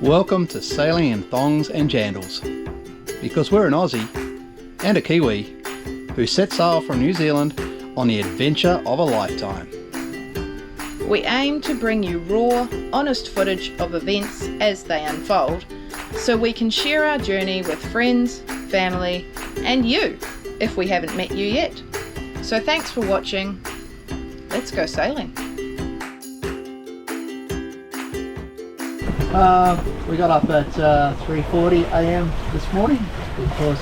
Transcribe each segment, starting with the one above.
Welcome to Sailing in Thongs and Jandals, because we're an Aussie and a Kiwi who set sail from New Zealand on the adventure of a lifetime. We aim to bring you raw, honest footage of events as they unfold, so we can share our journey with friends, family, and you, if we haven't met you yet. So thanks for watching. Let's go sailing. We got up at 3:40 a.m. this morning because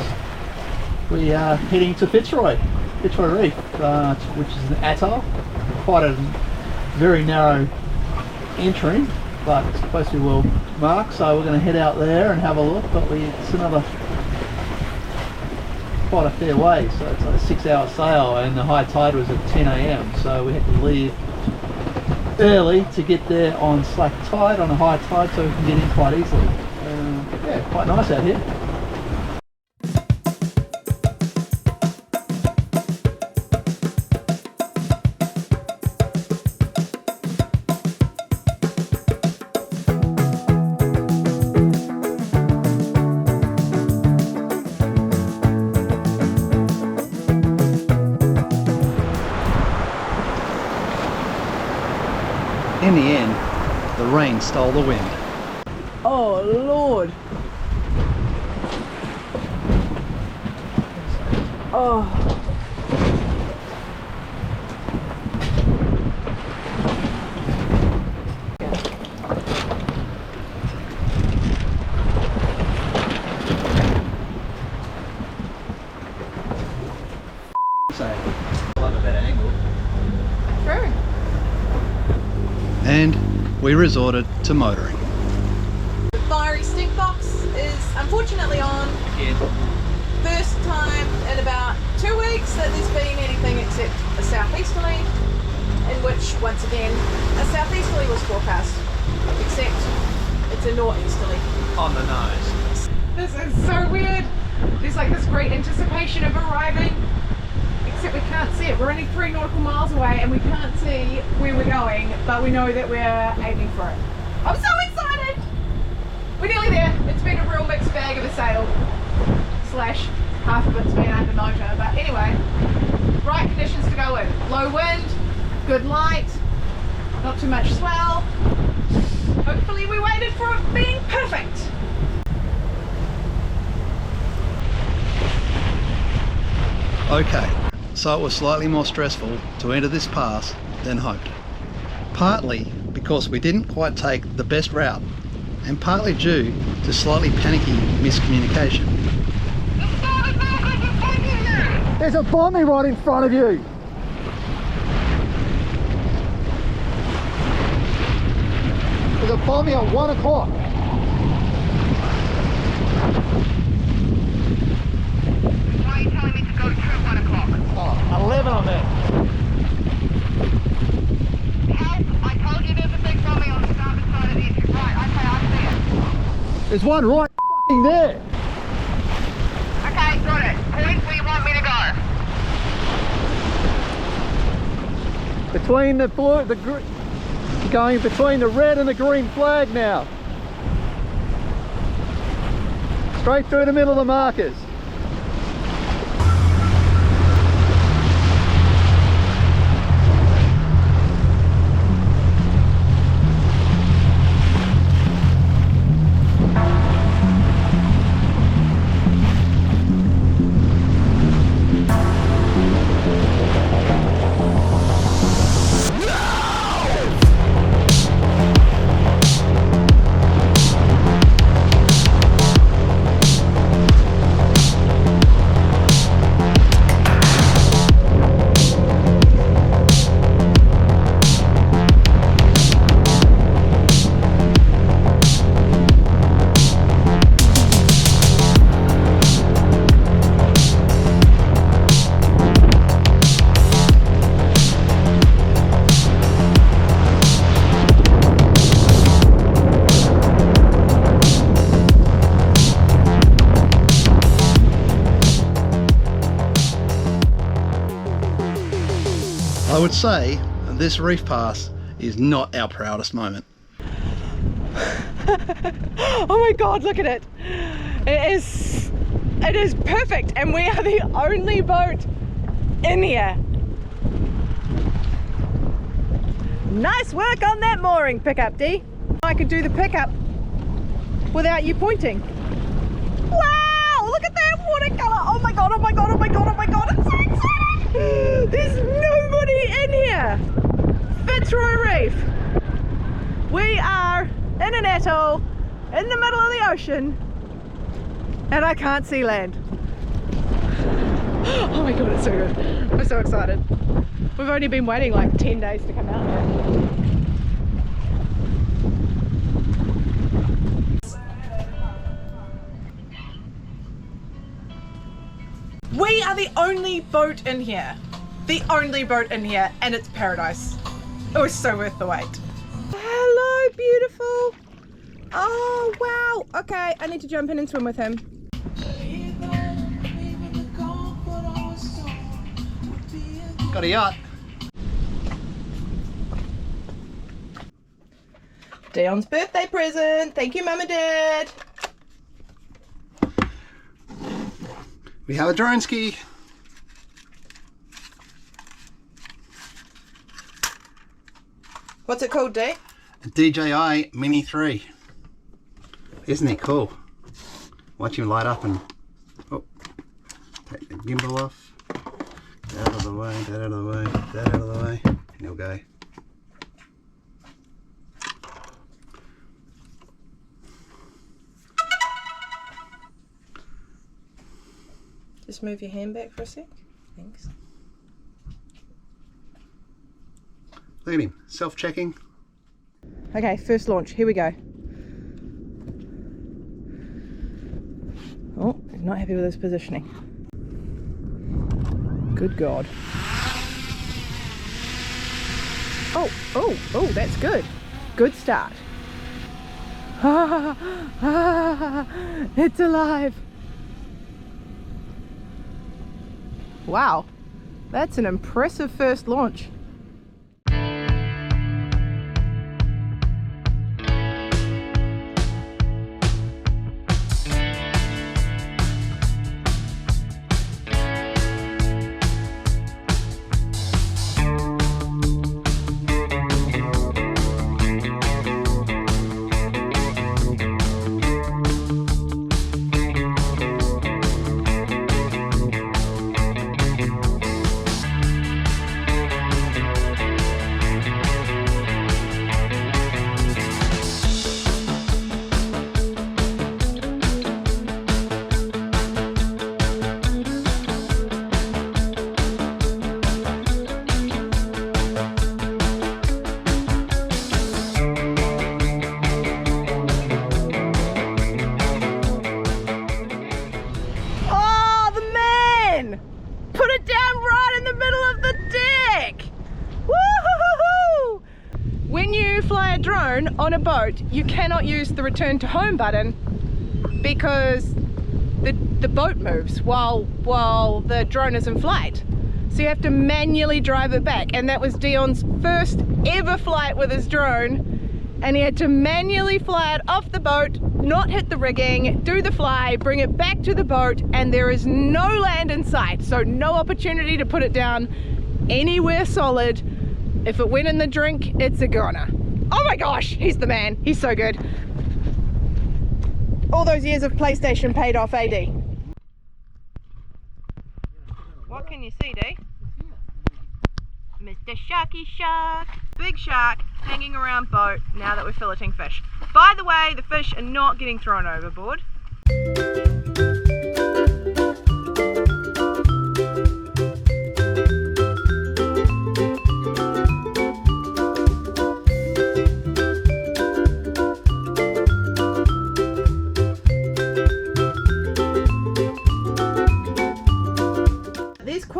we are heading to Fitzroy Reef, which is an atoll. Quite a very narrow entry, but it's supposed to be well marked, so we're going to head out there and have a look. But it's another quite a fair way, so it's like a 6-hour sail, and the high tide was at 10 a.m. so we had to leave early to get there on slack tide, on a high tide, so we can get in quite easily. Yeah, quite nice out here. In the end, the rain stole the wind. Oh Lord! Oh. True. And we resorted to motoring. The fiery stink box is unfortunately on. Again. First time in about 2 weeks that there's been anything except a southeasterly, in which once again a southeasterly was forecast, except it's a northeasterly. On the nose. This is so weird. There's like this great anticipation of arriving, except we can't see it. We're only 3 nautical miles away and we can't see where we're going, but we know that we're aiming for it. I'm so excited! We're nearly there. It's been a real mixed bag of a sail, slash half of it's been under motor, but anyway, right conditions to go in. Low wind, good light, not too much swell. Hopefully we waited for it being perfect. Okay, so it was slightly more stressful to enter this pass than hoped. Partly because we didn't quite take the best route, and partly due to slightly panicky miscommunication. There's a bombing right in front of you! There's a bombing at 1 o'clock. Why are you telling me to go through 1 o'clock? Oh, 11 on there. Help! I told you there's a big bombing on the starboard side of the entry. Right, okay, I see it. There's one right f***ing there. Okay, got it. Point where you want me to go. Between the blue, going between the red and the green flag now. Straight through the middle of the markers. I would say this reef pass is not our proudest moment. Oh my God, look at it. It is perfect, and we are the only boat in here. Nice work on that mooring pickup, Dee. I could do the pickup without you pointing. Wow, look at that watercolor. Oh my God, oh my God, oh my God, oh my God. I'm so excited. There's nobody in here. Fitzroy Reef. We are in an atoll in the middle of the ocean, and I can't see land. Oh my God, it's so good. I'm so excited. We've only been waiting like 10 days to come out here. We are the only boat in here. The only boat in here, and it's paradise. It was so worth the wait. Hello, beautiful. Oh, wow. Okay, I need to jump in and swim with him. Got a yacht. Dion's birthday present. Thank you, Mum and Dad. We have a drone ski. What's it called, Dee? A DJI Mini 3. Isn't it cool? Watch him light up and take the gimbal off. That out of the way, that out of the way, that out of the way, and he'll go. Just move your hand back for a sec. Thanks. Look at him, self-checking. Okay, first launch. Here we go. Oh, not happy with his positioning. Good God. Oh, that's good. Good start. It's alive. Wow, that's an impressive first launch. On a boat, you cannot use the return to home button because the boat moves while the drone is in flight. So you have to manually drive it back, and that was Dion's first ever flight with his drone, and he had to manually fly it off the boat, not hit the rigging, do the fly, bring it back to the boat, and there is no land in sight, so no opportunity to put it down anywhere solid. If it went in the drink, it's a goner. Oh my gosh, he's the man. He's so good. All those years of PlayStation paid off, AD. What can you see, Dee? Mr. Sharky Shark. Big shark hanging around boat now that we're filleting fish. By the way, the fish are not getting thrown overboard.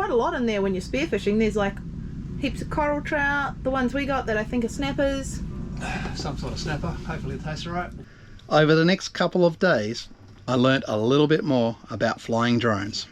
A lot in there when you're spearfishing. There's like heaps of coral trout, the ones we got that I think are snappers. Some sort of snapper, hopefully it tastes alright. Over the next couple of days I learnt a little bit more about flying drones.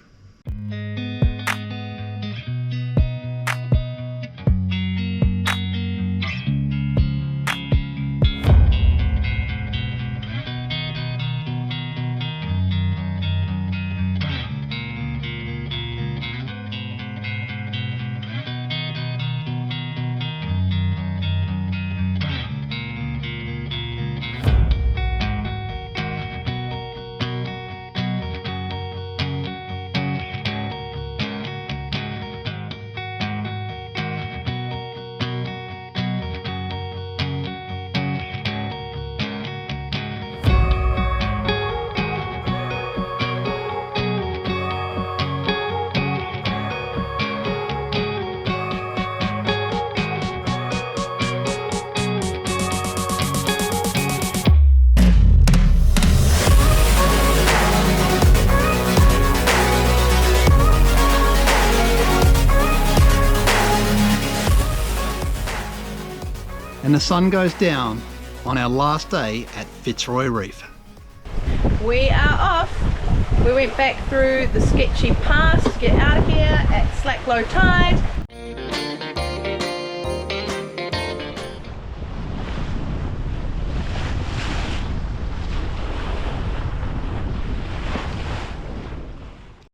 and the sun goes down on our last day at Fitzroy Reef. We are off. We went back through the sketchy pass to get out of here at slack low tide.